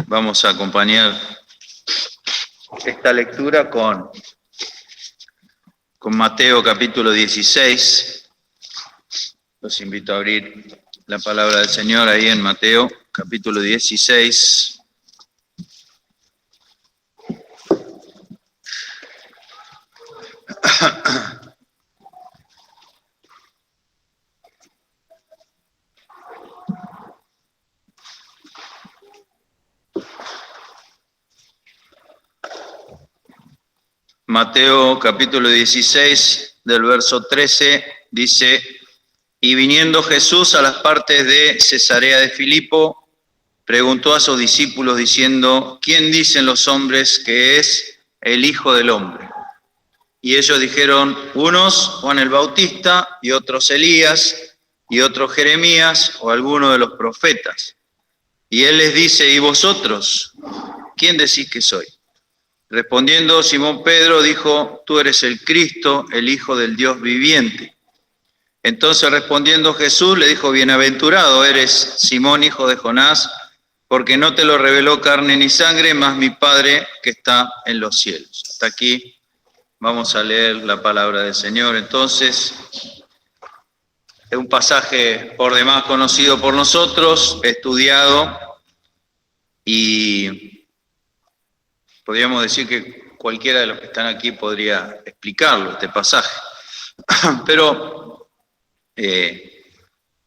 Vamos a acompañar esta lectura con Mateo capítulo 16. Los invito a abrir la palabra del Señor ahí en Mateo capítulo 16. Mateo capítulo 16, del verso 13, dice: Y viniendo Jesús a las partes de Cesarea de Filipo, preguntó a sus discípulos diciendo: ¿Quién dicen los hombres que es el Hijo del Hombre? Y ellos dijeron: unos Juan el Bautista, y otros Elías, y otros Jeremías, o alguno de los profetas. Y él les dice: ¿y vosotros? ¿Quién decís que soy? Respondiendo Simón Pedro dijo: tú eres el Cristo, el Hijo del Dios viviente. Entonces respondiendo Jesús le dijo: bienaventurado eres, Simón, hijo de Jonás, porque no te lo reveló carne ni sangre, mas mi Padre que está en los cielos. Hasta aquí vamos a leer la palabra del Señor. Entonces, es un pasaje por demás conocido por nosotros, estudiado, y podríamos decir que cualquiera de los que están aquí podría explicarlo, este pasaje. Pero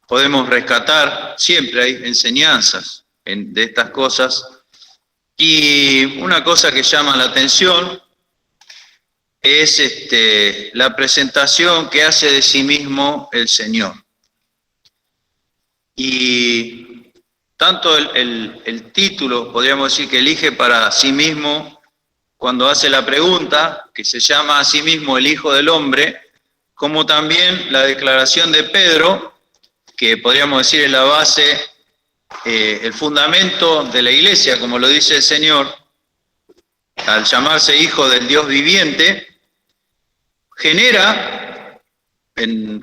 podemos rescatar, siempre hay enseñanzas de estas cosas. Y una cosa que llama la atención es la presentación que hace de sí mismo el Señor. Y tanto el título, podríamos decir, que elige para sí mismo cuando hace la pregunta, que se llama a sí mismo el Hijo del Hombre, como también la declaración de Pedro, que podríamos decir es la base, el fundamento de la iglesia, como lo dice el Señor, al llamarse Hijo del Dios viviente, genera,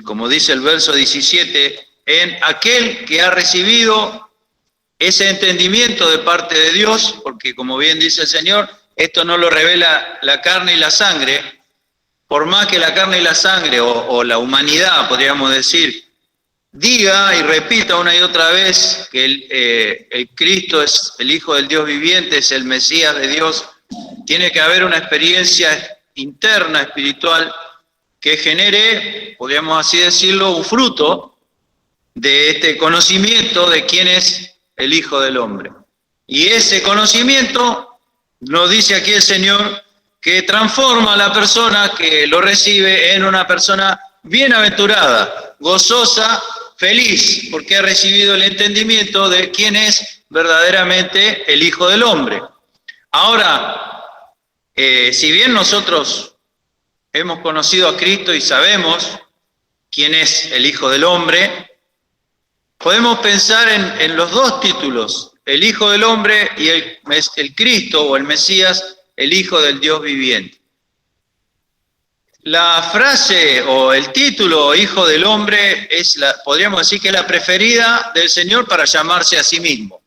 como dice el verso 17, en aquel que ha recibido ese entendimiento de parte de Dios, porque como bien dice el Señor, esto no lo revela la carne y la sangre, por más que la carne y la sangre, o la humanidad, podríamos decir, diga y repita una y otra vez que el Cristo es el Hijo del Dios viviente, es el Mesías de Dios, tiene que haber una experiencia interna, espiritual, que genere, podríamos así decirlo, un fruto de este conocimiento de quién es el Hijo del Hombre. Y ese conocimiento, nos dice aquí el Señor, que transforma a la persona que lo recibe en una persona bienaventurada, gozosa, feliz, porque ha recibido el entendimiento de quién es verdaderamente el Hijo del Hombre. Ahora, si bien nosotros hemos conocido a Cristo y sabemos quién es el Hijo del Hombre, podemos pensar en los dos títulos, el Hijo del Hombre y el Cristo o el Mesías, el Hijo del Dios viviente. La frase o el título Hijo del Hombre podríamos decir que es la preferida del Señor para llamarse a sí mismo.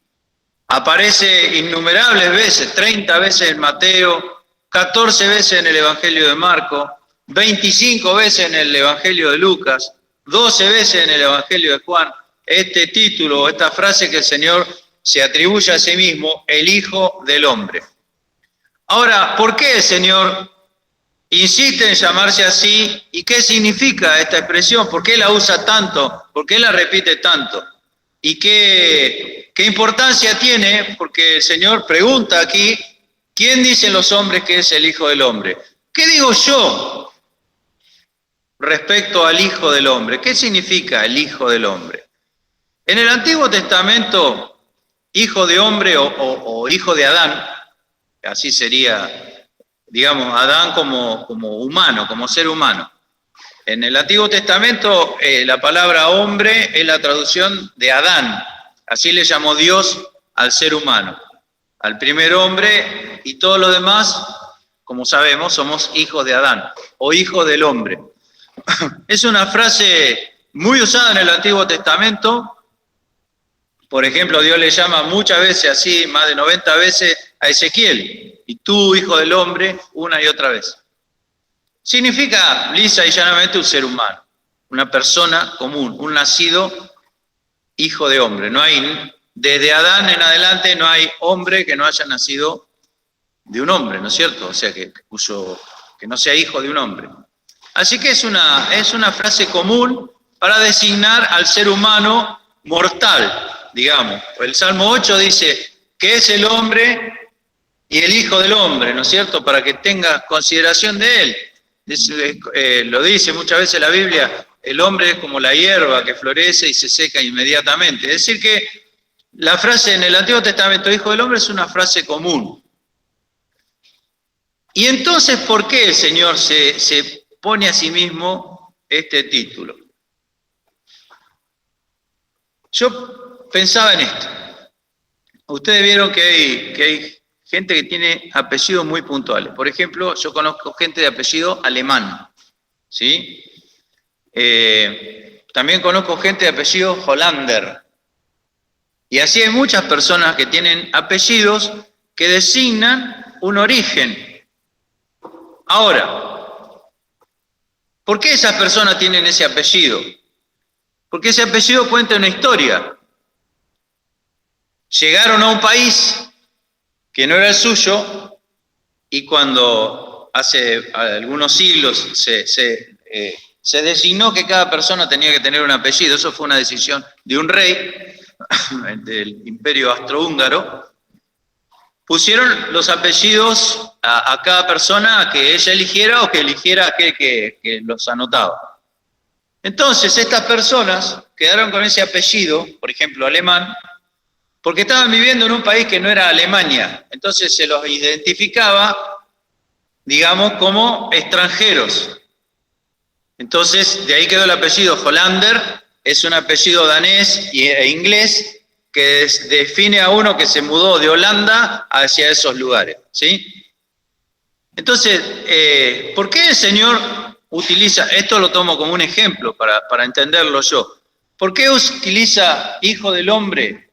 Aparece innumerables veces, 30 veces en Mateo, 14 veces en el Evangelio de Marco, 25 veces en el Evangelio de Lucas, 12 veces en el Evangelio de Juan. Este título, esta frase que el Señor se atribuye a sí mismo, el Hijo del Hombre. Ahora, ¿por qué el Señor insiste en llamarse así? ¿Y qué significa esta expresión? ¿Por qué la usa tanto? ¿Por qué la repite tanto? ¿Y qué importancia tiene? Porque el Señor pregunta aquí, ¿quién dicen los hombres que es el Hijo del Hombre? ¿Qué digo yo respecto al Hijo del Hombre? ¿Qué significa el Hijo del Hombre? En el Antiguo Testamento, hijo de hombre o hijo de Adán, así sería, digamos, Adán como humano, como ser humano. En el Antiguo Testamento, la palabra hombre es la traducción de Adán, así le llamó Dios al ser humano, al primer hombre, y todos los demás, como sabemos, somos hijos de Adán o hijos del hombre. Es una frase muy usada en el Antiguo Testamento, Por ejemplo, Dios le llama muchas veces así, más de 90 veces a Ezequiel, y tú, hijo del hombre, una y otra vez. Significa lisa y llanamente un ser humano, una persona común, un nacido hijo de hombre. No hay, desde Adán en adelante no hay hombre que no haya nacido de un hombre, ¿no es cierto? O sea, que no sea hijo de un hombre. Así que es una frase común para designar al ser humano mortal, digamos. El Salmo 8 dice, ¿qué es el hombre y el hijo del hombre? ¿No es cierto? Para que tenga consideración de él. Lo dice muchas veces la Biblia, el hombre es como la hierba que florece y se seca inmediatamente. Es decir que la frase en el Antiguo Testamento, hijo del hombre, es una frase común. Y entonces, ¿por qué el Señor se pone a sí mismo este título? Yo pensaba en esto. Ustedes vieron que hay gente que tiene apellidos muy puntuales. Por ejemplo, yo conozco gente de apellido alemán, ¿sí? También conozco gente de apellido Hollander. Y así hay muchas personas que tienen apellidos que designan un origen. Ahora, ¿por qué esas personas tienen ese apellido? Porque ese apellido cuenta una historia. Llegaron a un país que no era el suyo y cuando hace algunos siglos se designó que cada persona tenía que tener un apellido. Eso fue una decisión de un rey del Imperio Austrohúngaro. Pusieron los apellidos a cada persona que ella eligiera o que eligiera aquel que los anotaba. Entonces, estas personas quedaron con ese apellido, por ejemplo, alemán, porque estaban viviendo en un país que no era Alemania. Entonces se los identificaba, digamos, como extranjeros. Entonces, de ahí quedó el apellido Hollander, es un apellido danés e inglés que define a uno que se mudó de Holanda hacia esos lugares, ¿sí? Entonces, ¿por qué el Señor utiliza, esto lo tomo como un ejemplo para entenderlo yo, ¿por qué utiliza hijo del hombre?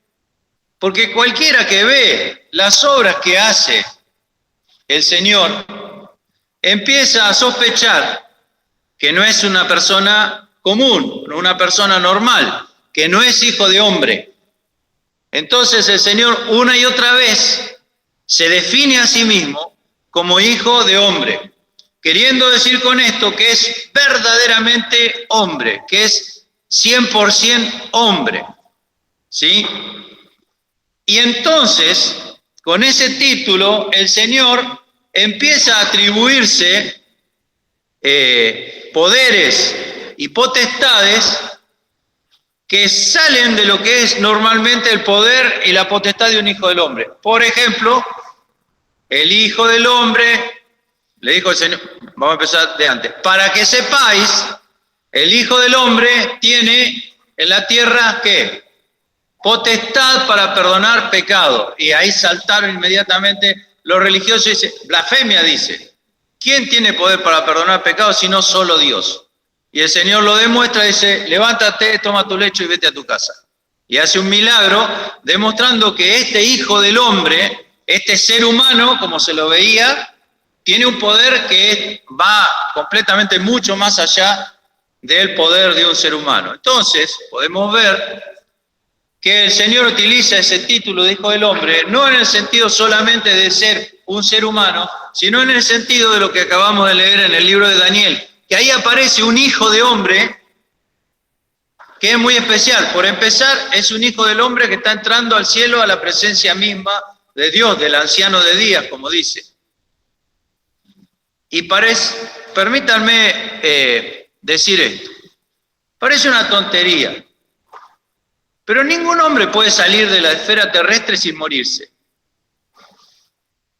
Porque cualquiera que ve las obras que hace el Señor empieza a sospechar que no es una persona común, una persona normal, que no es hijo de hombre. Entonces el Señor una y otra vez se define a sí mismo como hijo de hombre, queriendo decir con esto que es verdaderamente hombre, que es 100% hombre, ¿sí? Y entonces, con ese título, el Señor empieza a atribuirse poderes y potestades que salen de lo que es normalmente el poder y la potestad de un hijo del hombre. Por ejemplo, el hijo del hombre, le dijo el Señor, vamos a empezar de antes, para que sepáis, el hijo del hombre tiene en la tierra, ¿qué? Potestad para perdonar pecado. Y ahí saltaron inmediatamente los religiosos y dicen, blasfemia dice, ¿quién tiene poder para perdonar pecado sino solo Dios? Y el Señor lo demuestra, dice, levántate, toma tu lecho y vete a tu casa. Y hace un milagro demostrando que este hijo del hombre, este ser humano, como se lo veía, tiene un poder que va completamente mucho más allá del poder de un ser humano. Entonces, podemos ver que el Señor utiliza ese título de hijo del hombre, no en el sentido solamente de ser un ser humano, sino en el sentido de lo que acabamos de leer en el libro de Daniel, que ahí aparece un hijo de hombre que es muy especial. Por empezar, es un hijo del hombre que está entrando al cielo a la presencia misma de Dios, del anciano de días, como dice. Y permítanme decir esto, parece una tontería, pero ningún hombre puede salir de la esfera terrestre sin morirse.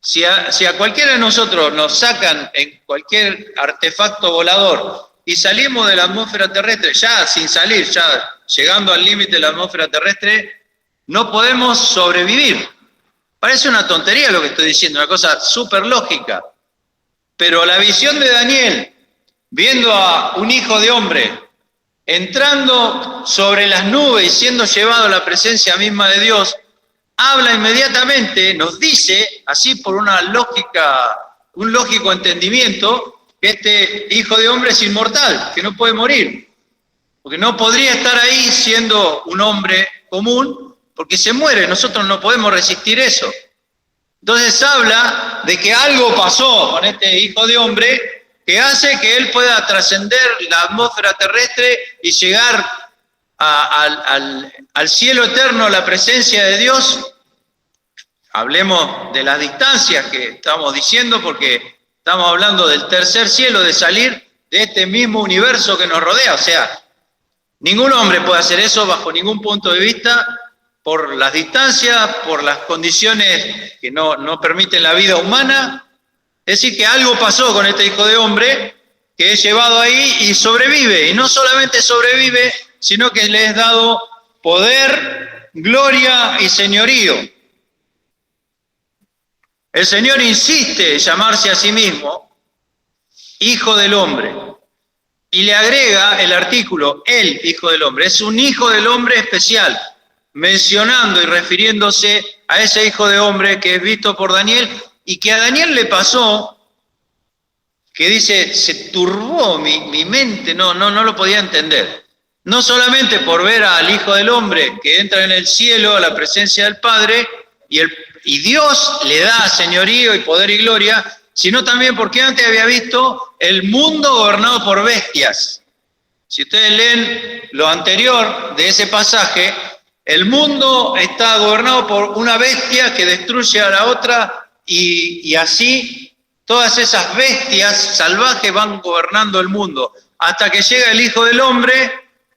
Si a cualquiera de nosotros nos sacan en cualquier artefacto volador y salimos de la atmósfera terrestre, ya sin salir, ya llegando al límite de la atmósfera terrestre, no podemos sobrevivir. Parece una tontería lo que estoy diciendo, una cosa súper lógica. Pero la visión de Daniel, viendo a un hijo de hombre entrando sobre las nubes y siendo llevado a la presencia misma de Dios, habla inmediatamente, nos dice, así por una lógica, un lógico entendimiento, que este Hijo de Hombre es inmortal, que no puede morir, porque no podría estar ahí siendo un hombre común, porque se muere, nosotros no podemos resistir eso. Entonces habla de que algo pasó con este Hijo de Hombre que hace que él pueda trascender la atmósfera terrestre y llegar al cielo eterno, a la presencia de Dios. Hablemos de las distancias que estamos diciendo, porque estamos hablando del tercer cielo, de salir de este mismo universo que nos rodea. O sea, ningún hombre puede hacer eso bajo ningún punto de vista, por las distancias, por las condiciones que no permiten la vida humana. Es decir, que algo pasó con este Hijo de Hombre, que es llevado ahí y sobrevive. Y no solamente sobrevive, sino que le es dado poder, gloria y señorío. El Señor insiste en llamarse a sí mismo Hijo del Hombre. Y le agrega el artículo, el Hijo del Hombre. Es un Hijo del Hombre especial, mencionando y refiriéndose a ese Hijo de Hombre que es visto por Daniel, y que a Daniel le pasó, que dice, se turbó mi mente, no lo podía entender. No solamente por ver al Hijo del Hombre que entra en el cielo a la presencia del Padre, y Dios le da señorío y poder y gloria, sino también porque antes había visto el mundo gobernado por bestias. Si ustedes leen lo anterior de ese pasaje, el mundo está gobernado por una bestia que destruye a la otra, y así todas esas bestias salvajes van gobernando el mundo, hasta que llega el Hijo del Hombre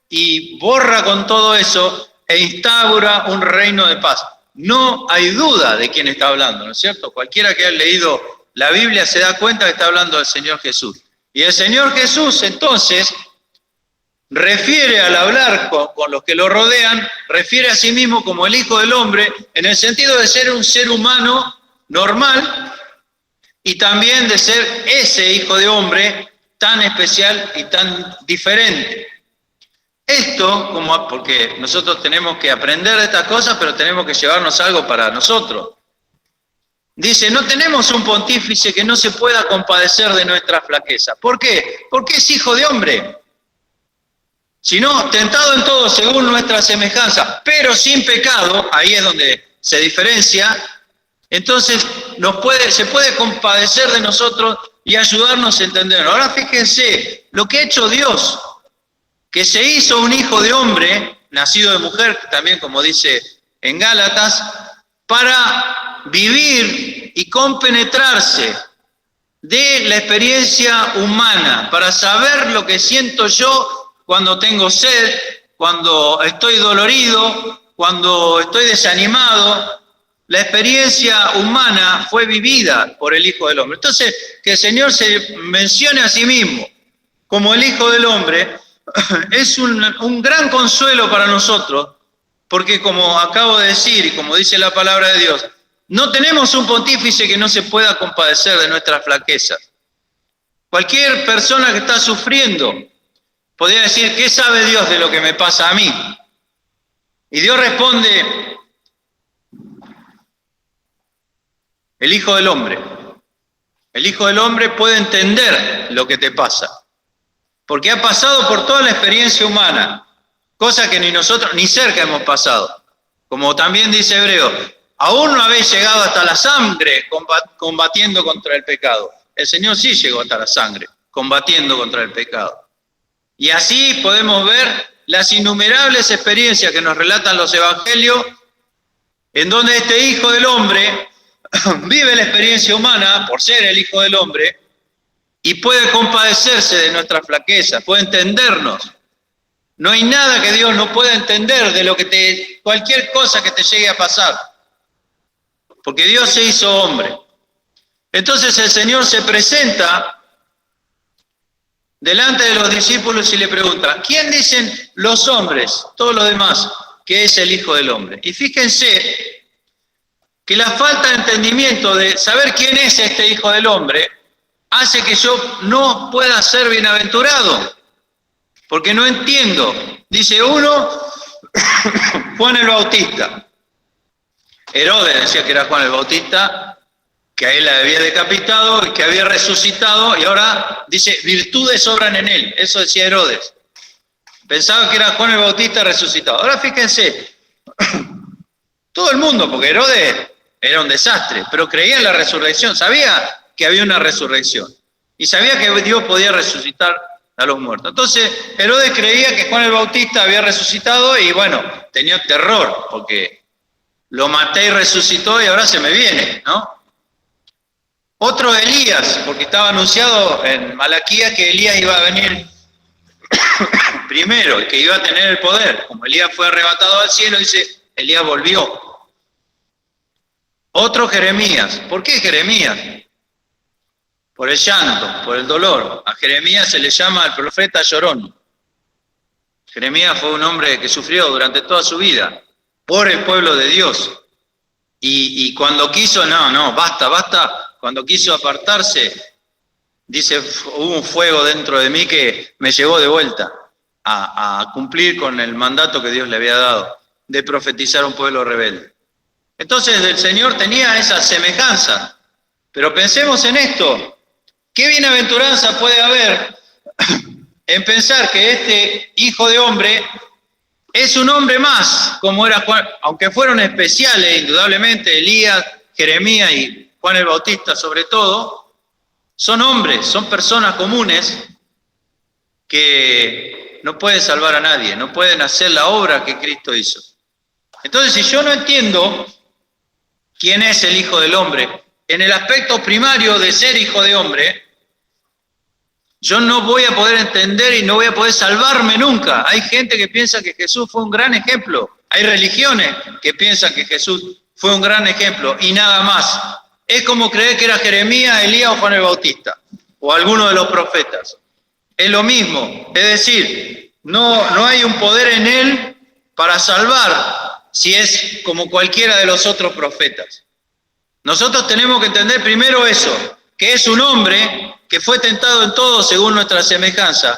y borra con todo eso e instaura un reino de paz. No hay duda de quién está hablando, ¿no es cierto? Cualquiera que haya leído la Biblia se da cuenta que está hablando del Señor Jesús. Y el Señor Jesús, entonces, refiere al hablar con los que lo rodean, refiere a sí mismo como el Hijo del Hombre, en el sentido de ser un ser humano normal, y también de ser ese Hijo de Hombre tan especial y tan diferente. Esto, porque nosotros tenemos que aprender de estas cosas, pero tenemos que llevarnos algo para nosotros. Dice, no tenemos un pontífice que no se pueda compadecer de nuestra flaqueza. ¿Por qué? Porque es Hijo de Hombre. Sino tentado en todo según nuestra semejanza, pero sin pecado, ahí es donde se diferencia. Entonces se puede compadecer de nosotros y ayudarnos a entenderlo. Ahora fíjense lo que ha hecho Dios, que se hizo un Hijo de Hombre, nacido de mujer, también como dice en Gálatas, para vivir y compenetrarse de la experiencia humana, para saber lo que siento yo cuando tengo sed, cuando estoy dolorido, cuando estoy desanimado. La experiencia humana fue vivida por el Hijo del Hombre. Entonces, que el Señor se mencione a sí mismo como el Hijo del Hombre es un gran consuelo para nosotros, porque como acabo de decir y como dice la palabra de Dios, no tenemos un pontífice que no se pueda compadecer de nuestras flaquezas. Cualquier persona que está sufriendo podría decir, ¿qué sabe Dios de lo que me pasa a mí? Y Dios responde, el Hijo del Hombre. El Hijo del Hombre puede entender lo que te pasa, porque ha pasado por toda la experiencia humana, cosa que ni nosotros ni cerca hemos pasado. Como también dice Hebreo, aún no habéis llegado hasta la sangre combatiendo contra el pecado. El Señor sí llegó hasta la sangre, combatiendo contra el pecado. Y así podemos ver las innumerables experiencias que nos relatan los evangelios, en donde este Hijo del Hombre vive la experiencia humana por ser el Hijo del Hombre y puede compadecerse de nuestras flaquezas, puede entendernos. No hay nada que Dios no pueda entender de lo que cualquier cosa que te llegue a pasar, porque Dios se hizo hombre. Entonces el Señor se presenta delante de los discípulos y le pregunta, ¿quién dicen los hombres, todos los demás, que es el Hijo del Hombre? Y fíjense que la falta de entendimiento de saber quién es este Hijo del Hombre hace que yo no pueda ser bienaventurado. porque no entiendo. Dice uno, Juan el Bautista. Herodes decía que era Juan el Bautista, que a él la había decapitado y que había resucitado, y ahora dice, virtudes obran en él. Eso decía Herodes. Pensaba que era Juan el Bautista resucitado. Ahora fíjense, todo el mundo, porque Herodes era un desastre, pero creía en la resurrección, sabía que había una resurrección y sabía que Dios podía resucitar a los muertos. Entonces Herodes creía que Juan el Bautista había resucitado y bueno, tenía terror porque lo maté y resucitó y ahora se me viene, ¿no? Otro Elías, porque estaba anunciado en Malaquías que Elías iba a venir primero y que iba a tener el poder. Como Elías fue arrebatado al cielo, dice, Elías volvió. Otro Jeremías. ¿Por qué Jeremías? Por el llanto, por el dolor. A Jeremías se le llama el profeta llorón. Jeremías fue un hombre que sufrió durante toda su vida por el pueblo de Dios. Y cuando quiso, basta. Cuando quiso apartarse, dice, hubo un fuego dentro de mí que me llevó de vuelta a cumplir con el mandato que Dios le había dado de profetizar a un pueblo rebelde. Entonces el Señor tenía esa semejanza. Pero pensemos en esto. ¿Qué bienaventuranza puede haber en pensar que este hijo de hombre es un hombre más, como era Juan, aunque fueron especiales, indudablemente, Elías, Jeremías y Juan el Bautista sobre todo, son hombres, son personas comunes que no pueden salvar a nadie, no pueden hacer la obra que Cristo hizo. Entonces, si yo no entiendo quién es el Hijo del Hombre, en el aspecto primario de ser hijo de hombre, yo no voy a poder entender y no voy a poder salvarme nunca. Hay gente que piensa que Jesús fue un gran ejemplo. Hay religiones que piensan que Jesús fue un gran ejemplo y nada más. Es como creer que era Jeremías, Elías o Juan el Bautista, o alguno de los profetas. Es lo mismo. Es decir, no hay un poder en él para salvar si es como cualquiera de los otros profetas. Nosotros tenemos que entender primero eso, que es un hombre que fue tentado en todo según nuestra semejanza,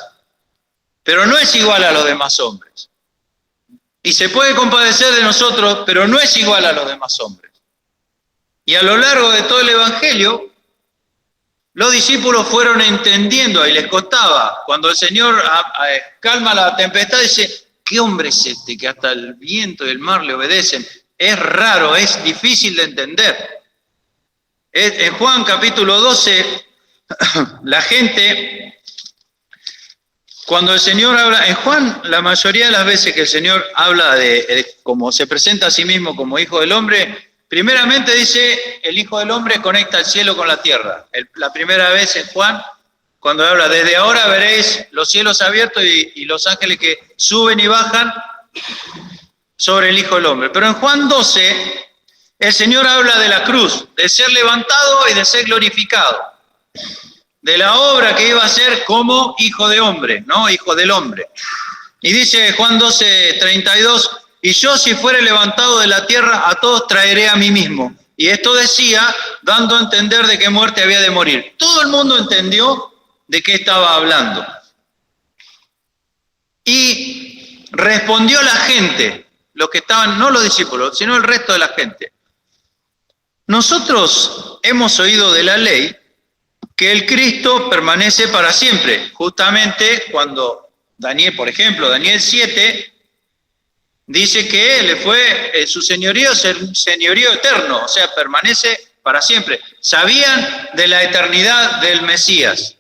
pero no es igual a los demás hombres. Y se puede compadecer de nosotros, pero no es igual a los demás hombres. Y a lo largo de todo el Evangelio, los discípulos fueron entendiendo, y les costaba, cuando el Señor calma la tempestad, dice, ¿qué hombre es este que hasta el viento y el mar le obedecen? Es raro, es difícil de entender. En Juan capítulo 12, la gente, cuando el Señor habla, en Juan la mayoría de las veces que el Señor habla de cómo se presenta a sí mismo como Hijo del Hombre, primeramente dice, el Hijo del Hombre conecta el cielo con la tierra. La primera vez en Juan, cuando habla, desde ahora veréis los cielos abiertos y los ángeles que suben y bajan sobre el Hijo del Hombre. Pero en Juan 12, el Señor habla de la cruz, de ser levantado y de ser glorificado, de la obra que iba a hacer como Hijo de Hombre, ¿no? Hijo del Hombre. Y dice Juan 12, 32, y yo si fuere levantado de la tierra, a todos traeré a mí mismo. Y esto decía, dando a entender de qué muerte había de morir. Todo el mundo entendió de qué estaba hablando. Y respondió la gente, los que estaban, no los discípulos, sino el resto de la gente. Nosotros hemos oído de la ley que el Cristo permanece para siempre. Justamente cuando Daniel, por ejemplo, Daniel 7, dice que le fue su señorío eterno, o sea, permanece para siempre. Sabían de la eternidad del Mesías.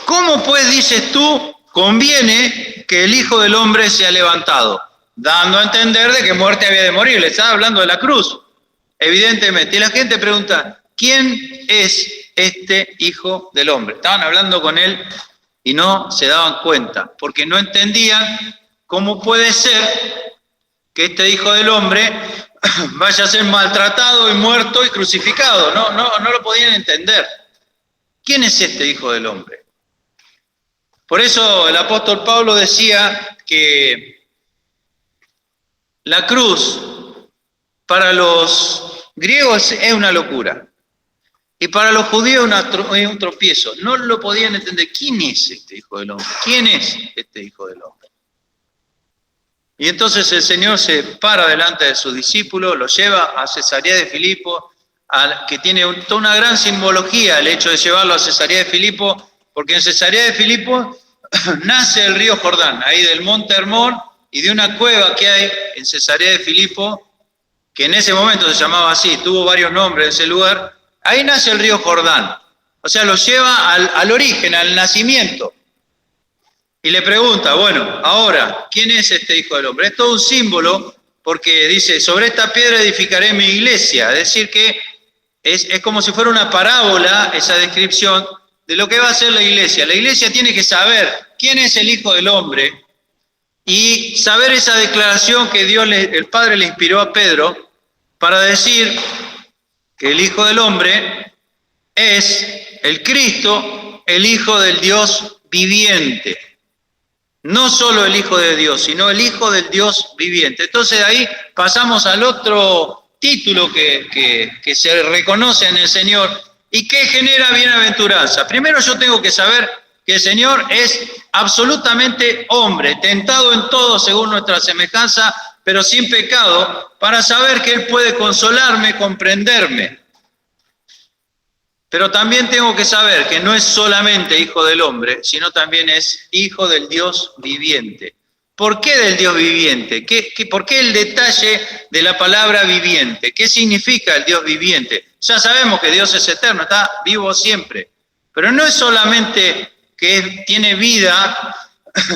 ¿Cómo pues dices tú, conviene que el Hijo del Hombre sea levantado? Dando a entender de qué muerte había de morir. Le estaba hablando de la cruz, evidentemente. Y la gente pregunta, ¿quién es este Hijo del Hombre? Estaban hablando con él y no se daban cuenta, porque no entendían cómo puede ser que este Hijo del Hombre vaya a ser maltratado y muerto y crucificado. No lo podían entender. ¿Quién es este Hijo del Hombre? Por eso el apóstol Pablo decía que la cruz para los griegos es una locura. Y para los judíos es un tropiezo. No lo podían entender. ¿Quién es este Hijo del Hombre? ¿Quién es este Hijo del Hombre? Y entonces el Señor se para delante de sus discípulos, los lleva a Cesarea de Filipo, que tiene toda una gran simbología el hecho de llevarlo a Cesarea de Filipo, porque en Cesarea de Filipo nace el río Jordán, ahí del monte Hermón, y de una cueva que hay en Cesarea de Filipo, que en ese momento se llamaba así, tuvo varios nombres ese lugar, ahí nace el río Jordán. O sea, lo lleva al origen, al nacimiento. Y le pregunta, bueno, ahora, ¿quién es este Hijo del Hombre? Es todo un símbolo, porque dice, sobre esta piedra edificaré mi iglesia. Es decir, que es como si fuera una parábola esa descripción de lo que va a ser la iglesia. La iglesia tiene que saber quién es el Hijo del Hombre y saber esa declaración que Dios, el Padre, le inspiró a Pedro para decir que el Hijo del Hombre es el Cristo, el Hijo del Dios viviente. No solo el Hijo de Dios, sino el Hijo del Dios viviente. Entonces ahí pasamos al otro título que se reconoce en el Señor y que genera bienaventuranza. Primero yo tengo que saber que el Señor es absolutamente hombre, tentado en todo según nuestra semejanza, pero sin pecado, para saber que Él puede consolarme, comprenderme. Pero también tengo que saber que no es solamente Hijo del Hombre, sino también es Hijo del Dios viviente. ¿Por qué del Dios viviente? ¿Por qué el detalle de la palabra viviente? ¿Qué significa el Dios viviente? Ya sabemos que Dios es eterno, está vivo siempre. Pero no es solamente que tiene vida,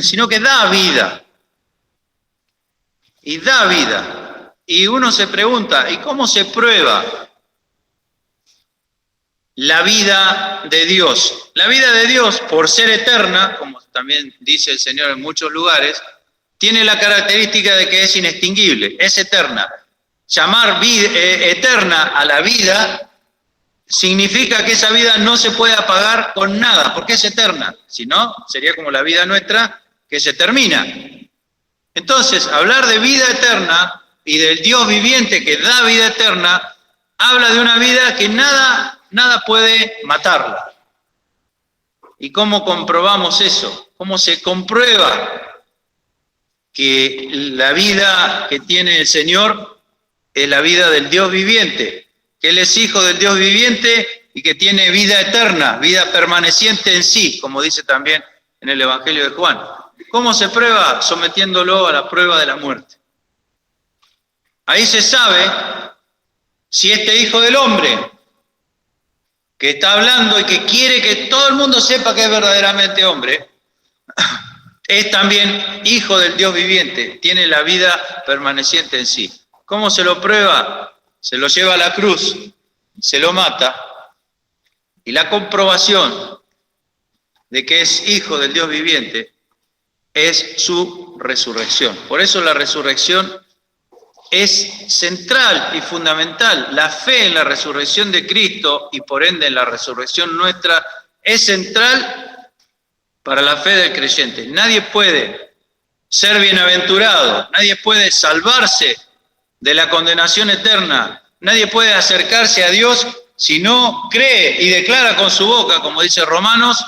sino que da vida. Y da vida. Y uno se pregunta, ¿y cómo se prueba la vida de Dios? La vida de Dios, por ser eterna, como también dice el Señor en muchos lugares, tiene la característica de que es inextinguible, es eterna. Llamar eterna a la vida significa que esa vida no se puede apagar con nada, porque es eterna. Si no, sería como la vida nuestra, que se termina. Entonces, hablar de vida eterna y del Dios viviente que da vida eterna, habla de una vida que nada puede matarla. ¿Y cómo comprobamos eso? ¿Cómo se comprueba que la vida que tiene el Señor es la vida del Dios viviente? Que Él es Hijo del Dios viviente y que tiene vida eterna, vida permaneciente en sí, como dice también en el Evangelio de Juan. ¿Cómo se prueba? Sometiéndolo a la prueba de la muerte. Ahí se sabe si este Hijo del Hombre que está hablando y que quiere que todo el mundo sepa que es verdaderamente hombre, es también Hijo del Dios viviente, tiene la vida permaneciente en sí. ¿Cómo se lo prueba? Se lo lleva a la cruz, se lo mata, y la comprobación de que es Hijo del Dios viviente es su resurrección. Por eso la resurrección es central y fundamental. La fe en la resurrección de Cristo y por ende en la resurrección nuestra es central para la fe del creyente. Nadie puede ser bienaventurado, nadie puede salvarse de la condenación eterna, nadie puede acercarse a Dios si no cree y declara con su boca, como dice Romanos,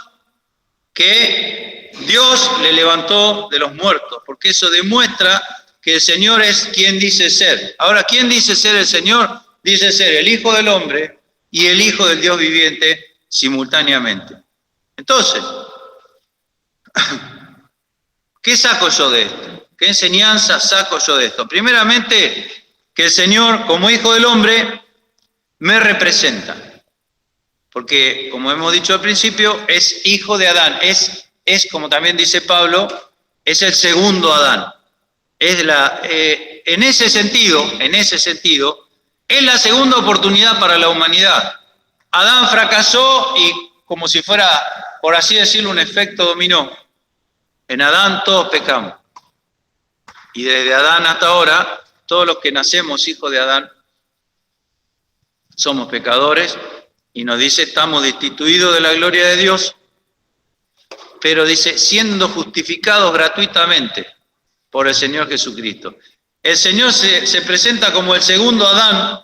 que Dios le levantó de los muertos, porque eso demuestra que el Señor es quien dice ser. Ahora, ¿quién dice ser el Señor? Dice ser el Hijo del Hombre y el Hijo del Dios viviente simultáneamente. Entonces, ¿qué saco yo de esto? ¿Qué enseñanza saco yo de esto? Primeramente, que el Señor, como Hijo del Hombre, me representa. Porque, como hemos dicho al principio, es hijo de Adán. Es como también dice Pablo, es el segundo Adán. En ese sentido, es la segunda oportunidad para la humanidad. Adán fracasó y, como si fuera, por así decirlo, un efecto dominó. En Adán todos pecamos. Y desde Adán hasta ahora, todos los que nacemos hijos de Adán, somos pecadores, y nos dice, estamos destituidos de la gloria de Dios, pero dice, siendo justificados gratuitamente por el Señor Jesucristo. El Señor se presenta como el segundo Adán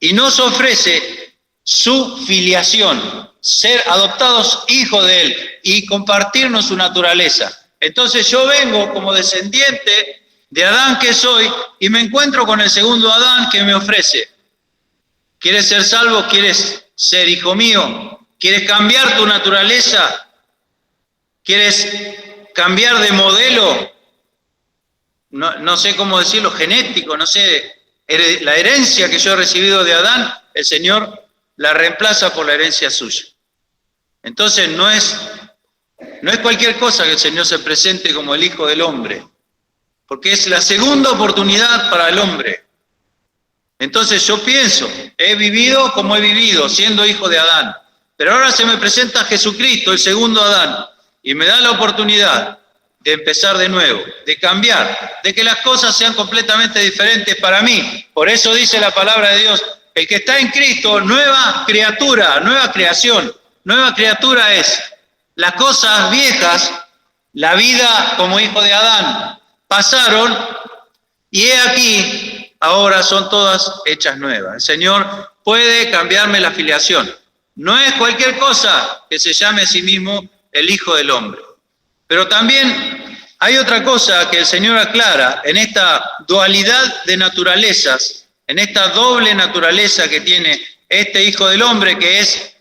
y nos ofrece su filiación, ser adoptados hijos de Él y compartirnos su naturaleza. Entonces yo vengo como descendiente de Adán que soy y me encuentro con el segundo Adán que me ofrece. ¿Quieres ser salvo? ¿Quieres ser hijo mío? ¿Quieres cambiar tu naturaleza? ¿Quieres cambiar de modelo? No sé cómo decirlo, genético, no sé, la herencia que yo he recibido de Adán, el Señor la reemplaza por la herencia suya. Entonces no es cualquier cosa que el Señor se presente como el Hijo del Hombre, porque es la segunda oportunidad para el hombre. Entonces yo pienso, he vivido como he vivido, siendo hijo de Adán, pero ahora se me presenta Jesucristo, el segundo Adán, y me da la oportunidad de empezar de nuevo, de cambiar, de que las cosas sean completamente diferentes para mí. Por eso dice la palabra de Dios, el que está en Cristo, nueva criatura, nueva creación. Nueva criatura es las cosas viejas, la vida como hijo de Adán, pasaron y he aquí, ahora son todas hechas nuevas. El Señor puede cambiarme la filiación. No es cualquier cosa que se llame a sí mismo el Hijo del Hombre. Pero también hay otra cosa que el Señor aclara en esta dualidad de naturalezas, en esta doble naturaleza que tiene este Hijo del Hombre, que es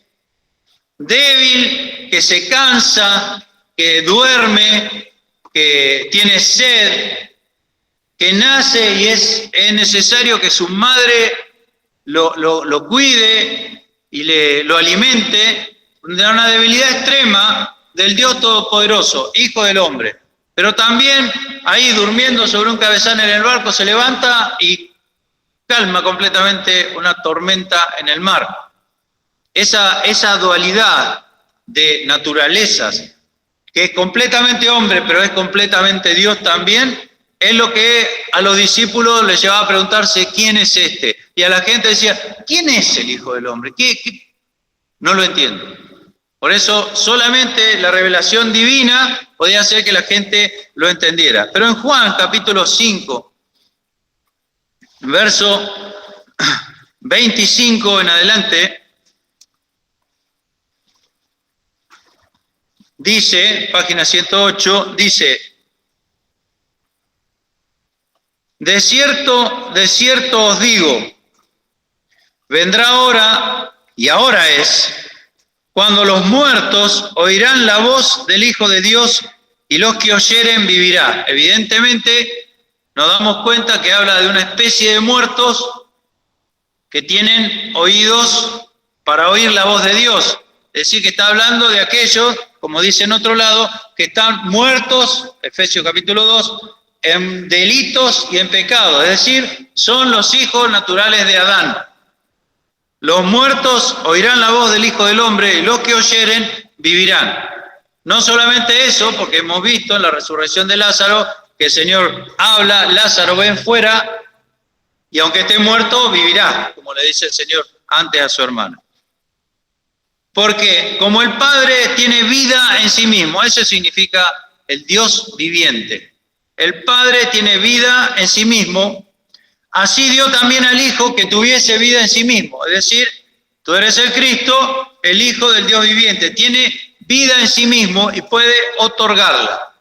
débil, que se cansa, que duerme, que tiene sed, que nace y es necesario que su madre lo cuide y lo alimente, de una debilidad extrema del Dios Todopoderoso, Hijo del Hombre. Pero también ahí durmiendo sobre un cabezal en el barco se levanta y calma completamente una tormenta en el mar. Esa dualidad de naturalezas, que es completamente hombre, pero es completamente Dios también, es lo que a los discípulos les llevaba a preguntarse quién es este. Y a la gente decía, ¿quién es el Hijo del Hombre? ¿Qué? No lo entiendo. Por eso solamente la revelación divina podía hacer que la gente lo entendiera. Pero en Juan capítulo 5, verso 25 en adelante, dice, página 108, dice, de cierto os digo, vendrá hora, y ahora es, cuando los muertos oirán la voz del Hijo de Dios y los que oyeren vivirá. Evidentemente nos damos cuenta que habla de una especie de muertos que tienen oídos para oír la voz de Dios. Es decir, que está hablando de aquellos, como dice en otro lado, que están muertos, Efesios capítulo 2, en delitos y en pecados. Es decir, son los hijos naturales de Adán. Los muertos oirán la voz del Hijo del Hombre y los que oyeren vivirán. No solamente eso, porque hemos visto en la resurrección de Lázaro que el Señor habla, Lázaro ven fuera y aunque esté muerto vivirá, como le dice el Señor antes a su hermano. Porque como el Padre tiene vida en sí mismo, eso significa el Dios viviente. El Padre tiene vida en sí mismo. Así dio también al Hijo que tuviese vida en sí mismo. Es decir, tú eres el Cristo, el Hijo del Dios viviente. Tiene vida en sí mismo y puede otorgarla.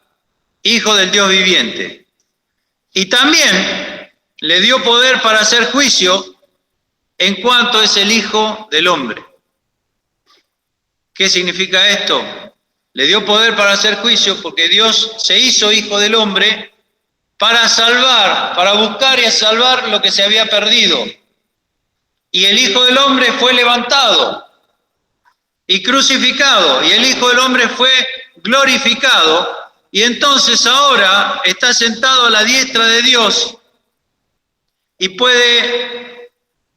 Hijo del Dios viviente. Y también le dio poder para hacer juicio en cuanto es el Hijo del Hombre. ¿Qué significa esto? Le dio poder para hacer juicio porque Dios se hizo Hijo del Hombre para salvar, para buscar y salvar lo que se había perdido. Y el Hijo del Hombre fue levantado y crucificado, y el Hijo del Hombre fue glorificado, y entonces ahora está sentado a la diestra de Dios y puede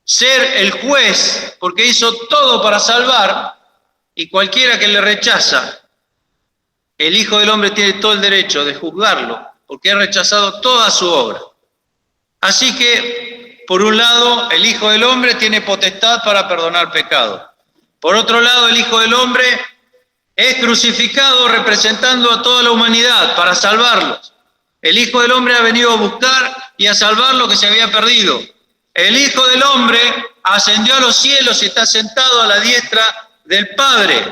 ser el juez, porque hizo todo para salvar, y cualquiera que le rechaza, el Hijo del Hombre tiene todo el derecho de juzgarlo, porque ha rechazado toda su obra. Así que, por un lado, el Hijo del Hombre tiene potestad para perdonar pecados. Por otro lado, el Hijo del Hombre es crucificado representando a toda la humanidad para salvarlos. El Hijo del Hombre ha venido a buscar y a salvar lo que se había perdido. El Hijo del Hombre ascendió a los cielos y está sentado a la diestra del Padre.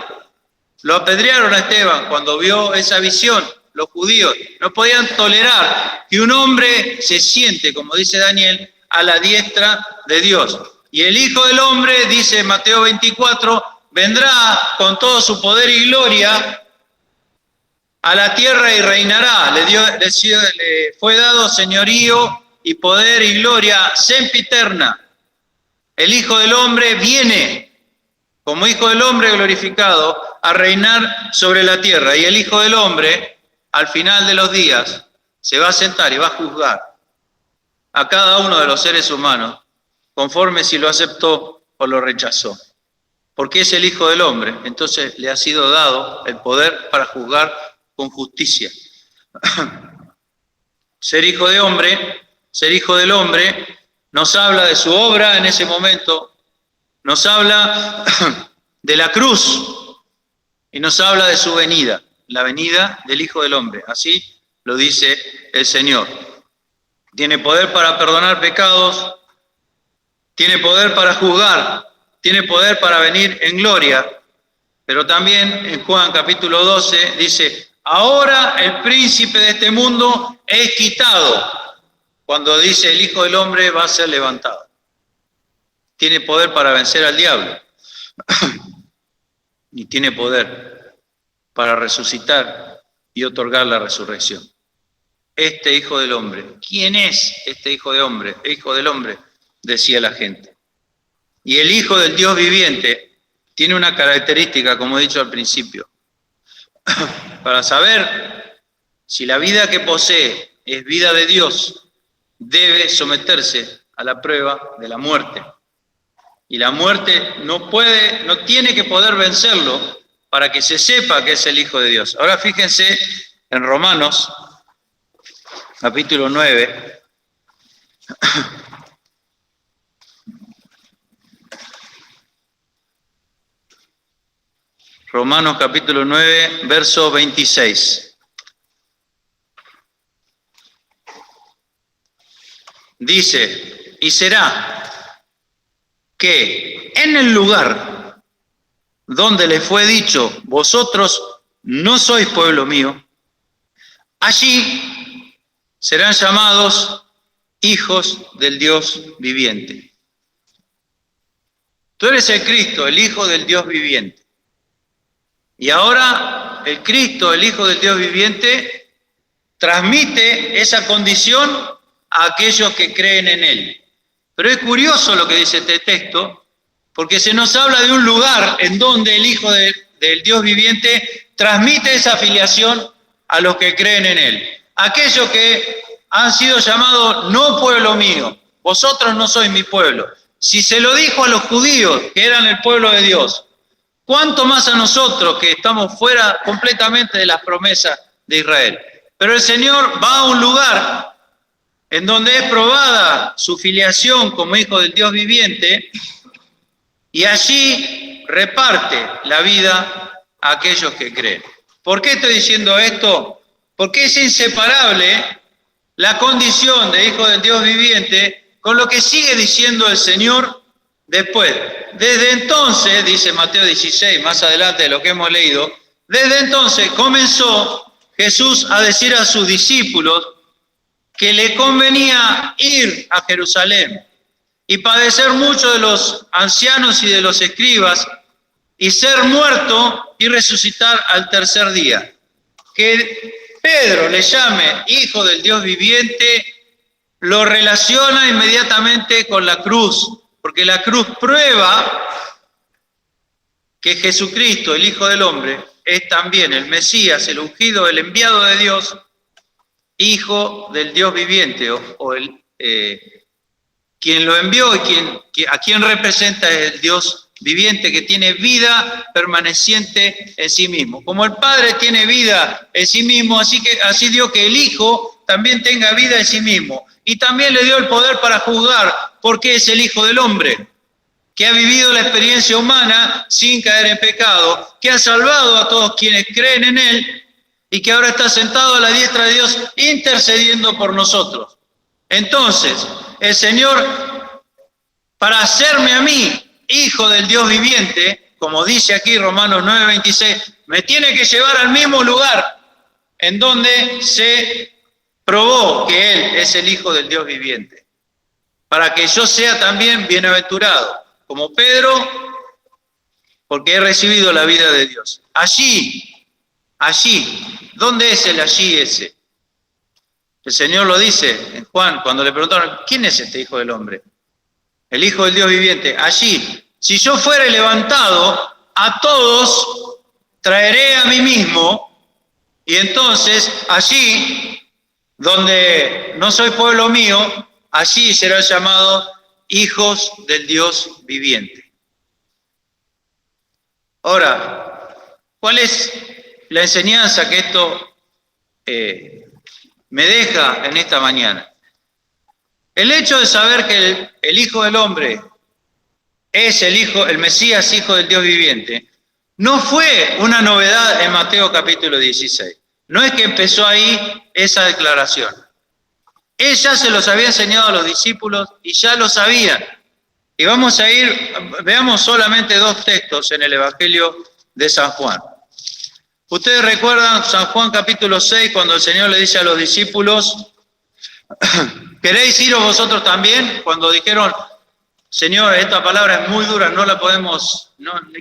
Lo apedrearon a Esteban cuando vio esa visión. Los judíos no podían tolerar que un hombre se siente, como dice Daniel, a la diestra de Dios. Y el Hijo del Hombre, dice Mateo 24, vendrá con todo su poder y gloria a la tierra y reinará. Le fue dado señorío y poder y gloria sempiterna. El Hijo del Hombre viene como Hijo del Hombre glorificado a reinar sobre la tierra. Y el Hijo del Hombre, al final de los días, se va a sentar y va a juzgar a cada uno de los seres humanos, conforme si lo aceptó o lo rechazó. Porque es el Hijo del Hombre, entonces le ha sido dado el poder para juzgar con justicia. Ser hijo del hombre, nos habla de su obra en ese momento, nos habla de la cruz y nos habla de su venida, la venida del Hijo del Hombre. Así lo dice el Señor. Tiene poder para perdonar pecados, tiene poder para juzgar, tiene poder para venir en gloria, pero también en Juan capítulo 12 dice, ahora el príncipe de este mundo es quitado, cuando dice el Hijo del Hombre va a ser levantado. Tiene poder para vencer al diablo y tiene poder para resucitar y otorgar la resurrección. Este Hijo del Hombre, ¿quién es este Hijo del Hombre? El Hijo del Hombre, decía la gente. Y el Hijo del Dios viviente tiene una característica, como he dicho al principio. Para saber si la vida que posee es vida de Dios, debe someterse a la prueba de la muerte. Y la muerte no tiene que poder vencerlo para que se sepa que es el Hijo de Dios. Ahora fíjense en Romanos, capítulo 9. Romanos capítulo 9, verso 26. Dice, y será que en el lugar donde les fue dicho, vosotros no sois pueblo mío, allí serán llamados hijos del Dios viviente. Tú eres el Cristo, el Hijo del Dios viviente. Y ahora el Cristo, el Hijo del Dios viviente, transmite esa condición a aquellos que creen en Él. Pero es curioso lo que dice este texto, porque se nos habla de un lugar en donde el Hijo del Dios viviente transmite esa filiación a los que creen en Él. Aquellos que han sido llamados no pueblo mío, vosotros no sois mi pueblo. Si se lo dijo a los judíos, que eran el pueblo de Dios, ¿cuánto más a nosotros que estamos fuera completamente de las promesas de Israel? Pero el Señor va a un lugar en donde es probada su filiación como Hijo del Dios viviente y allí reparte la vida a aquellos que creen. ¿Por qué estoy diciendo esto? Porque es inseparable la condición de Hijo del Dios viviente con lo que sigue diciendo el Señor después. Desde entonces, dice Mateo 16, más adelante de lo que hemos leído, desde entonces comenzó Jesús a decir a sus discípulos que le convenía ir a Jerusalén y padecer mucho de los ancianos y de los escribas y ser muerto y resucitar al tercer día. Que Pedro le llame Hijo del Dios viviente lo relaciona inmediatamente con la cruz, porque la cruz prueba que Jesucristo, el Hijo del Hombre, es también el Mesías, el ungido, el enviado de Dios, Hijo del Dios viviente, quien lo envió y a quien representa es el Dios viviente que tiene vida permaneciente en sí mismo. Como el Padre tiene vida en sí mismo, así dio que el Hijo también tenga vida en sí mismo. Y también le dio el poder para juzgar, porque es el Hijo del Hombre, que ha vivido la experiencia humana sin caer en pecado, que ha salvado a todos quienes creen en Él y que ahora está sentado a la diestra de Dios intercediendo por nosotros. Entonces, el Señor para hacerme a mí hijo del Dios viviente, como dice aquí Romanos 9:26, me tiene que llevar al mismo lugar en donde se probó que Él es el Hijo del Dios viviente, para que yo sea también bienaventurado, como Pedro, porque he recibido la vida de Dios. Allí, ¿dónde es el allí ese? El Señor lo dice en Juan, cuando le preguntaron, ¿quién es este Hijo del Hombre? El Hijo del Dios viviente. Allí, si yo fuere levantado, a todos traeré a mí mismo, y entonces allí, donde no soy pueblo mío, allí serán llamados hijos del Dios viviente. Ahora, ¿cuál es la enseñanza que esto me deja en esta mañana? El hecho de saber que el Hijo del Hombre es el Mesías, Hijo del Dios viviente, no fue una novedad en Mateo capítulo 16. No es que empezó ahí esa declaración. Él ya se los había enseñado a los discípulos y ya lo sabían. Y vamos a veamos solamente 2 textos en el Evangelio de San Juan. Ustedes recuerdan San Juan capítulo 6, cuando el Señor le dice a los discípulos, ¿queréis iros vosotros también? Cuando dijeron, Señor, esta palabra es muy dura, no la podemos,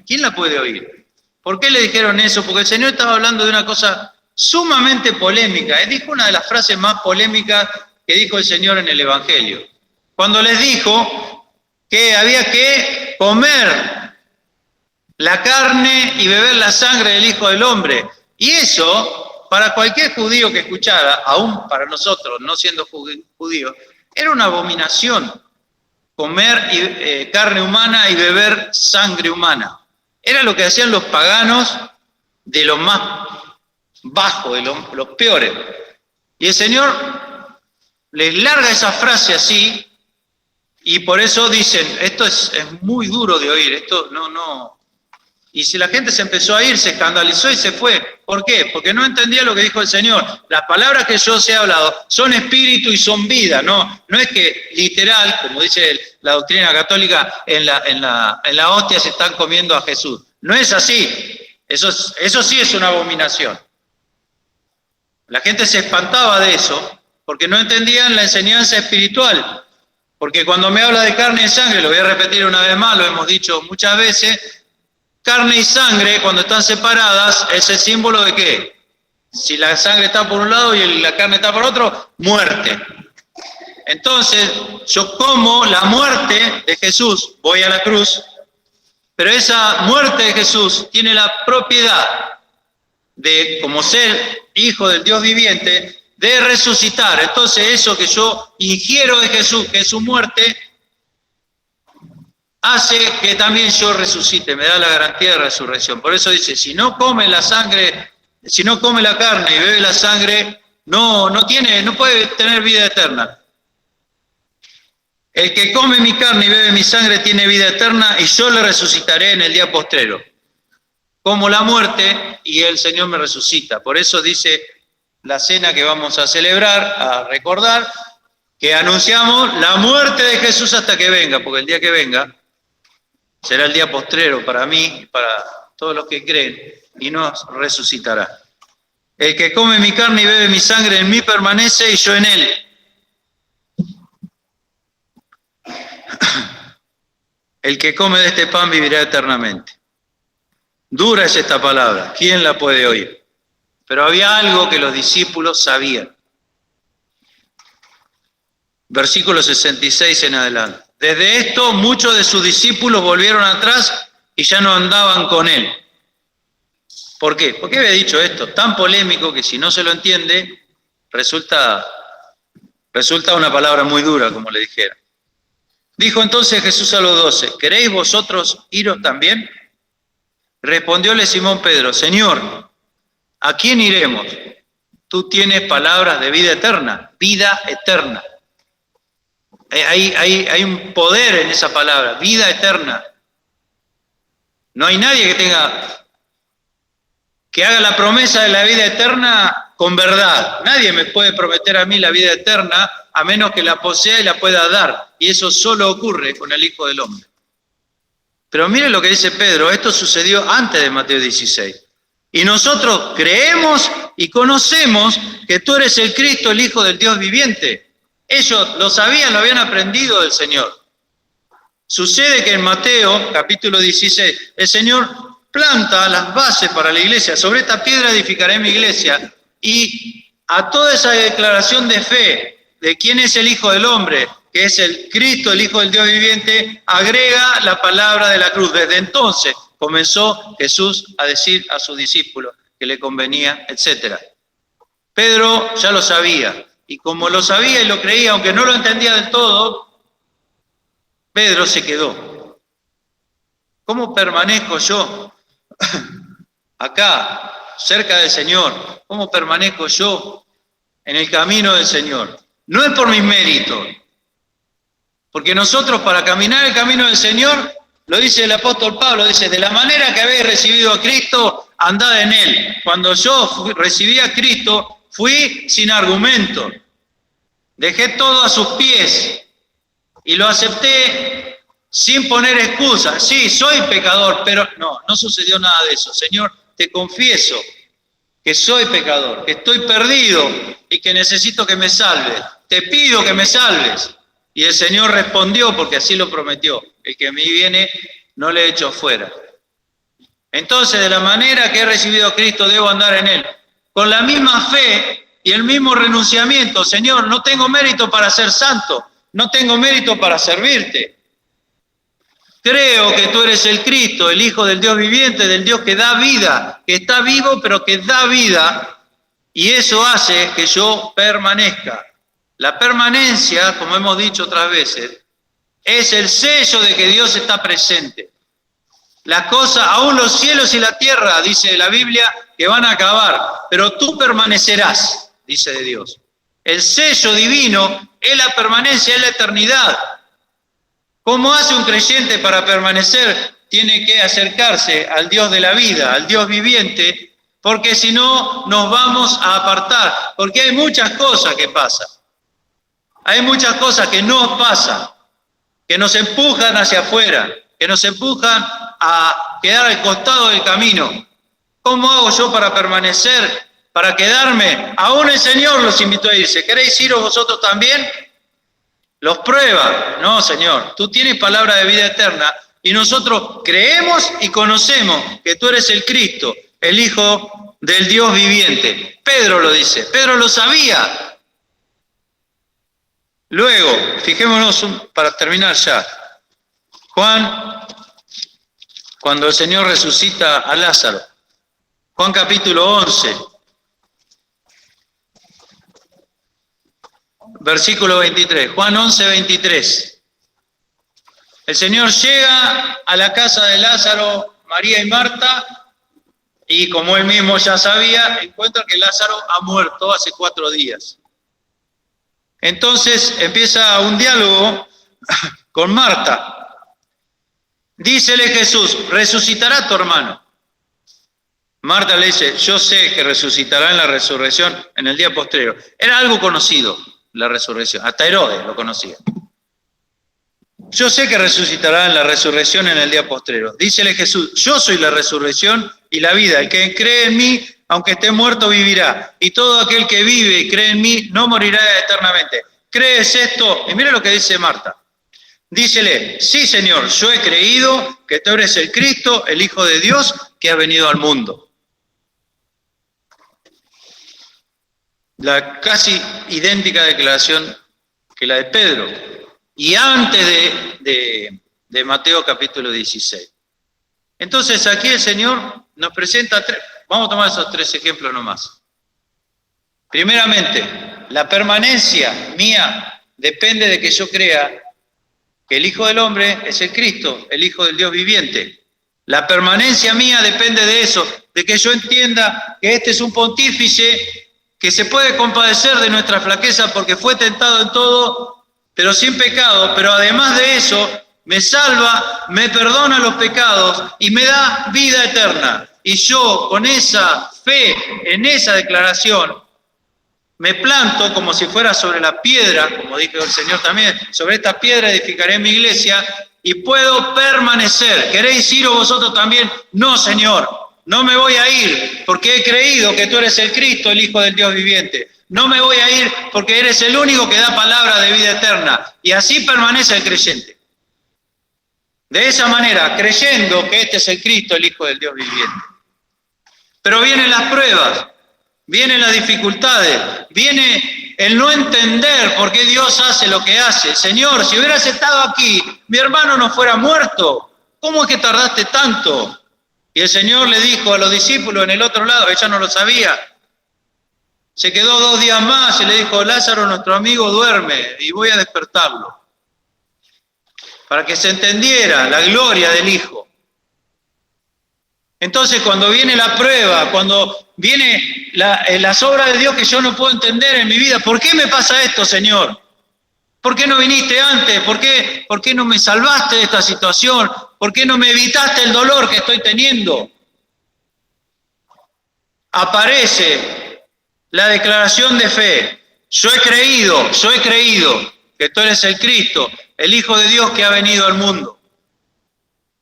¿quién la puede oír? ¿Por qué le dijeron eso? Porque el Señor estaba hablando de una cosa sumamente polémica. Él dijo una de las frases más polémicas que dijo el Señor en el Evangelio. Cuando les dijo que había que comer la carne y beber la sangre del Hijo del Hombre. Y eso, para cualquier judío que escuchara, aún para nosotros, no siendo judíos, era una abominación. Comer carne humana y beber sangre humana. Era lo que hacían los paganos de los más bajos, de los peores. Y el Señor les larga esa frase así, y por eso dicen, esto es muy duro de oír, esto no. Y si la gente se empezó a ir, se escandalizó y se fue. ¿Por qué? Porque no entendía lo que dijo el Señor. Las palabras que yo os he hablado son espíritu y son vida, no es que literal, como dice la doctrina católica, en la hostia se están comiendo a Jesús. No es así. Eso sí es una abominación. La gente se espantaba de eso porque no entendían la enseñanza espiritual. Porque cuando me habla de carne y sangre, lo voy a repetir una vez más, lo hemos dicho muchas veces, carne y sangre, cuando están separadas, es el símbolo de ¿qué? Si la sangre está por un lado y la carne está por otro, muerte. Entonces, yo como la muerte de Jesús, voy a la cruz, pero esa muerte de Jesús tiene la propiedad de, como ser hijo del Dios viviente, de resucitar. Entonces, eso que yo ingiero de Jesús, que es su muerte, hace que también yo resucite, me da la garantía de resurrección. Por eso dice, si no come la carne y bebe la sangre, no puede tener vida eterna. El que come mi carne y bebe mi sangre tiene vida eterna y yo le resucitaré en el día postrero. Como la muerte y el Señor me resucita. Por eso dice la cena que vamos a celebrar, a recordar, que anunciamos la muerte de Jesús hasta que venga, porque el día que venga será el día postrero para mí y para todos los que creen, y nos resucitará. El que come mi carne y bebe mi sangre en mí permanece y yo en él. El que come de este pan vivirá eternamente. Dura es esta palabra, ¿quién la puede oír? Pero había algo que los discípulos sabían. Versículo 66 en adelante. Desde esto, muchos de sus discípulos volvieron atrás y ya no andaban con él. ¿Por qué? Porque había dicho esto, tan polémico que si no se lo entiende, resulta una palabra muy dura, como le dijeron. Dijo entonces Jesús a los 12, ¿queréis vosotros iros también? Respondióle Simón Pedro, Señor, ¿a quién iremos? Tú tienes palabras de vida eterna, vida eterna. Hay un poder en esa palabra, vida eterna. No hay nadie que haga la promesa de la vida eterna con verdad. Nadie me puede prometer a mí la vida eterna a menos que la posea y la pueda dar. Y eso solo ocurre con el Hijo del Hombre. Pero miren lo que dice Pedro, esto sucedió antes de Mateo 16. Y nosotros creemos y conocemos que tú eres el Cristo, el Hijo del Dios viviente. Ellos lo sabían, lo habían aprendido del Señor. Sucede que en Mateo, capítulo 16, el Señor planta las bases para la iglesia. Sobre esta piedra edificaré mi iglesia. Y a toda esa declaración de fe de quién es el Hijo del Hombre, que es el Cristo, el Hijo del Dios viviente, agrega la palabra de la cruz. Desde entonces comenzó Jesús a decir a sus discípulos que le convenía, etc. Pedro ya lo sabía, y como lo sabía y lo creía, aunque no lo entendía del todo, Pedro se quedó. ¿Cómo permanezco yo acá, cerca del Señor? ¿Cómo permanezco yo en el camino del Señor? No es por mis méritos, porque nosotros para caminar el camino del Señor, lo dice el apóstol Pablo, dice, de la manera que habéis recibido a Cristo, andad en Él. Cuando yo recibí a Cristo, fui sin argumento. Dejé todo a sus pies y lo acepté sin poner excusas. Sí, soy pecador, pero no sucedió nada de eso. Señor, te confieso que soy pecador, que estoy perdido y que necesito que me salves. Te pido que me salves. Y el Señor respondió, porque así lo prometió, el que a mí viene no le echo fuera. Entonces, de la manera que he recibido a Cristo, debo andar en Él. Con la misma fe y el mismo renunciamiento. Señor, no tengo mérito para ser santo, no tengo mérito para servirte. Creo que tú eres el Cristo, el Hijo del Dios viviente, del Dios que da vida, que está vivo, pero que da vida. Y eso hace que yo permanezca. La permanencia, como hemos dicho otras veces, es el sello de que Dios está presente. Las cosas, aún los cielos y la tierra, dice la Biblia, que van a acabar, pero tú permanecerás, dice de Dios. El sello divino es la permanencia, es la eternidad. ¿Cómo hace un creyente para permanecer? Tiene que acercarse al Dios de la vida, al Dios viviente, porque si no nos vamos a apartar, porque hay muchas cosas que pasan. Hay muchas cosas que nos pasan, que nos empujan hacia afuera, que nos empujan a quedar al costado del camino. ¿Cómo hago yo para permanecer, para quedarme? Aún el Señor los invitó a irse. ¿Queréis iros vosotros también? Los prueba. No, Señor, tú tienes palabra de vida eterna y nosotros creemos y conocemos que tú eres el Cristo, el Hijo del Dios viviente. Pedro lo dice, Pedro lo sabía. Luego, fijémonos para terminar ya. Juan, cuando el Señor resucita a Lázaro, Juan capítulo 11, versículo 23, Juan 11, 23. El Señor llega a la casa de Lázaro, María y Marta, y como él mismo ya sabía, encuentra que Lázaro ha muerto hace 4 días. Entonces empieza un diálogo con Marta. Dícele Jesús, resucitará tu hermano. Marta le dice, yo sé que resucitará en la resurrección en el día postrero. Era algo conocido, la resurrección. Hasta Herodes lo conocía. Yo sé que resucitará en la resurrección en el día postrero. Dícele Jesús, yo soy la resurrección y la vida. El que cree en mí, aunque esté muerto, vivirá. Y todo aquel que vive y cree en mí, no morirá eternamente. ¿Crees esto? Y mira lo que dice Marta. Dícele, sí, Señor, yo he creído que tú eres el Cristo, el Hijo de Dios, que ha venido al mundo. La casi idéntica declaración que la de Pedro. Y antes de Mateo capítulo 16. Entonces aquí el Señor nos presenta vamos a tomar esos 3 ejemplos nomás. Primeramente, la permanencia mía depende de que yo crea que el Hijo del Hombre es el Cristo, el Hijo del Dios viviente. La permanencia mía depende de eso, de que yo entienda que este es un pontífice que se puede compadecer de nuestra flaqueza porque fue tentado en todo, pero sin pecado, pero además de eso, me salva, me perdona los pecados y me da vida eterna. Y yo, con esa fe, en esa declaración, me planto como si fuera sobre la piedra, como dijo el Señor también, sobre esta piedra edificaré mi iglesia y puedo permanecer. ¿Queréis iros vosotros también? No, Señor, no me voy a ir porque he creído que tú eres el Cristo, el Hijo del Dios viviente. No me voy a ir porque eres el único que da palabra de vida eterna. Y así permanece el creyente. De esa manera, creyendo que este es el Cristo, el Hijo del Dios viviente. Pero vienen las pruebas, vienen las dificultades, viene el no entender por qué Dios hace lo que hace. Señor, si hubieras estado aquí, mi hermano no fuera muerto. ¿Cómo es que tardaste tanto? Y el Señor le dijo a los discípulos en el otro lado, ella no lo sabía. Se quedó 2 días más y le dijo, Lázaro, nuestro amigo, duerme y voy a despertarlo. Para que se entendiera la gloria del Hijo. Entonces, cuando viene la prueba, cuando viene las obras de Dios que yo no puedo entender en mi vida, ¿por qué me pasa esto, Señor? ¿Por qué no viniste antes? ¿Por qué no me salvaste de esta situación? ¿Por qué no me evitaste el dolor que estoy teniendo? Aparece la declaración de fe. Yo he creído que tú eres el Cristo, el Hijo de Dios que ha venido al mundo.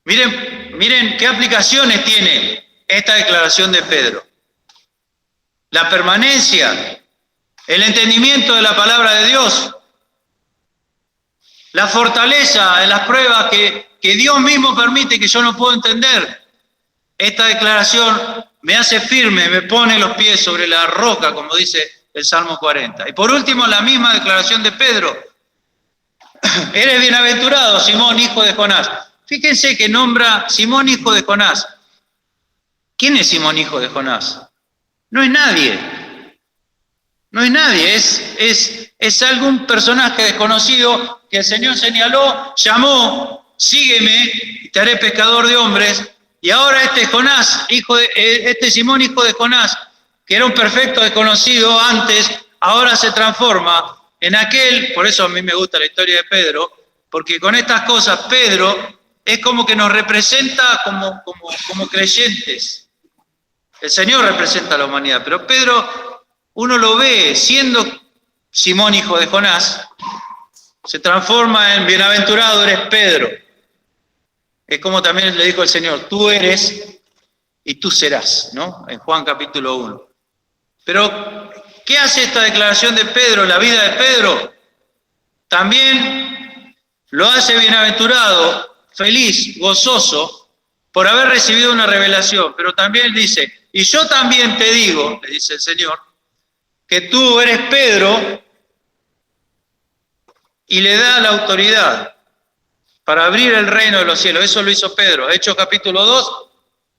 Miren qué aplicaciones tiene esta declaración de Pedro. La permanencia, el entendimiento de la palabra de Dios, la fortaleza en las pruebas que Dios mismo permite que yo no puedo entender. Esta declaración me hace firme, me pone los pies sobre la roca, como dice el Salmo 40. Y por último, la misma declaración de Pedro. Eres bienaventurado, Simón, hijo de Jonás. Fíjense que nombra Simón, hijo de Jonás. ¿Quién es Simón, hijo de Jonás? No es nadie. No es nadie, es algún personaje desconocido que el Señor señaló, llamó, sígueme, y te haré pescador de hombres. Y ahora este Simón, hijo de Jonás, que era un perfecto desconocido antes, ahora se transforma en aquel, por eso a mí me gusta la historia de Pedro, porque con estas cosas Pedro es como que nos representa como creyentes. El Señor representa a la humanidad, pero Pedro, uno lo ve siendo Simón, hijo de Jonás, se transforma en bienaventurado eres Pedro. Es como también le dijo el Señor, tú eres y tú serás, ¿no? En Juan capítulo 1. Pero, ¿qué hace esta declaración de Pedro, la vida de Pedro? También lo hace bienaventurado, feliz, gozoso, por haber recibido una revelación. Pero también dice, y yo también te digo, le dice el Señor, que tú eres Pedro, y le da la autoridad para abrir el reino de los cielos. Eso lo hizo Pedro. Hechos capítulo 2,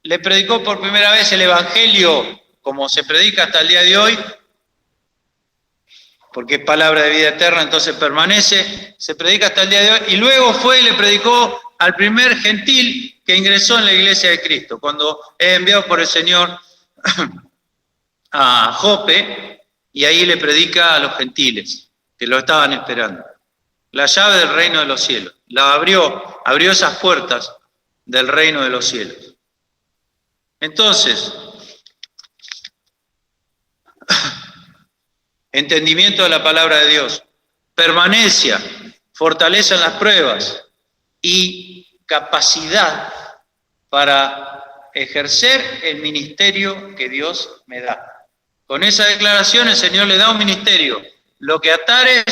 le predicó por primera vez el Evangelio, como se predica hasta el día de hoy, porque es palabra de vida eterna, entonces permanece, se predica hasta el día de hoy, y luego fue y le predicó al primer gentil que ingresó en la iglesia de Cristo, cuando es enviado por el Señor a Jope, y ahí le predica a los gentiles, que lo estaban esperando. La llave del reino de los cielos. La abrió esas puertas del reino de los cielos. Entonces, entendimiento de la palabra de Dios, permanencia, fortaleza en las pruebas y capacidad para ejercer el ministerio que Dios me da. Con esa declaración el Señor le da un ministerio. Lo que atares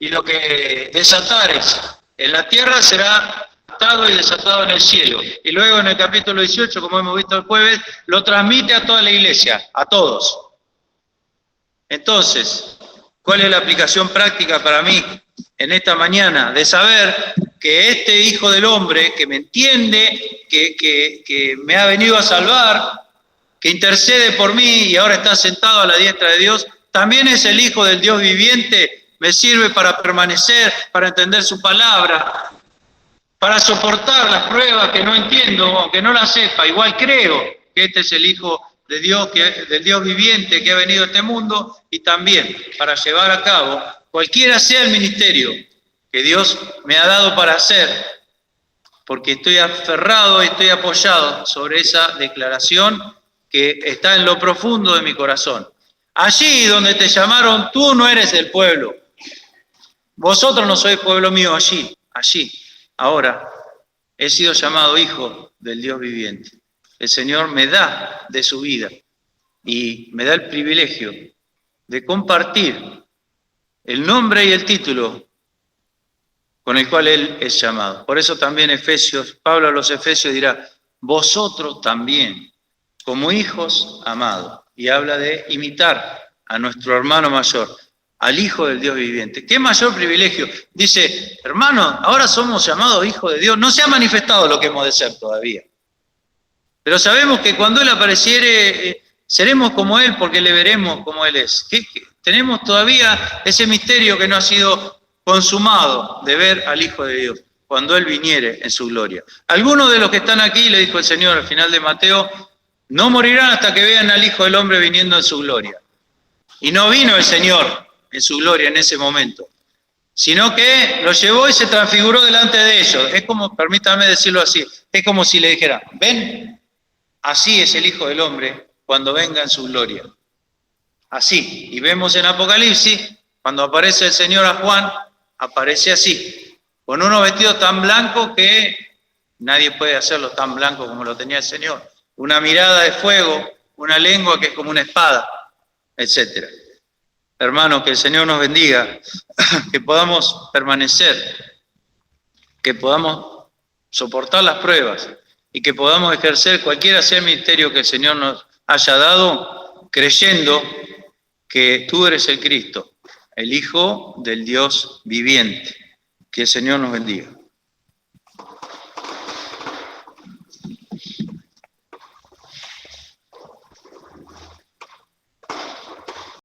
y lo que desatares en la tierra será atado y desatado en el cielo. Y luego en el capítulo 18, como hemos visto el jueves, lo transmite a toda la iglesia, a todos. Entonces, ¿cuál es la aplicación práctica para mí en esta mañana? De saber que este Hijo del Hombre, que me entiende, que me ha venido a salvar, que intercede por mí y ahora está sentado a la diestra de Dios, también es el Hijo del Dios viviente. Me sirve para permanecer, para entender su palabra, para soportar las pruebas que no entiendo, aunque no las sepa. Igual creo que este es el Hijo de Dios, del Dios viviente que ha venido a este mundo, y también para llevar a cabo cualquiera sea el ministerio que Dios me ha dado para hacer, porque estoy aferrado y estoy apoyado sobre esa declaración que está en lo profundo de mi corazón. Allí donde te llamaron, tú no eres del pueblo. Vosotros no sois pueblo mío allí. Ahora he sido llamado hijo del Dios viviente. El Señor me da de su vida y me da el privilegio de compartir el nombre y el título con el cual Él es llamado. Por eso también Pablo a los Efesios dirá, vosotros también, como hijos amados, y habla de imitar a nuestro hermano mayor, al Hijo del Dios viviente. ¿Qué mayor privilegio? Dice, hermano, ahora somos llamados hijos de Dios. No se ha manifestado lo que hemos de ser todavía. Pero sabemos que cuando Él apareciere, seremos como Él porque le veremos como Él es. Tenemos todavía ese misterio que no ha sido consumado de ver al Hijo de Dios cuando Él viniere en su gloria. Algunos de los que están aquí, le dijo el Señor al final de Mateo, no morirán hasta que vean al Hijo del Hombre viniendo en su gloria. Y no vino el Señor en su gloria en ese momento, sino que lo llevó y se transfiguró delante de ellos. Es como, permítanme decirlo así, es como si le dijera, ven, así es el Hijo del Hombre cuando venga en su gloria. Así. Y vemos en Apocalipsis, cuando aparece el Señor a Juan, aparece así, con unos vestidos tan blancos que nadie puede hacerlo tan blanco como lo tenía el Señor. Una mirada de fuego, una lengua que es como una espada, etc. Hermanos, que el Señor nos bendiga, que podamos permanecer, que podamos soportar las pruebas y que podamos ejercer cualquiera sea el ministerio que el Señor nos haya dado, creyendo que tú eres el Cristo, el Hijo del Dios viviente. Que el Señor nos bendiga.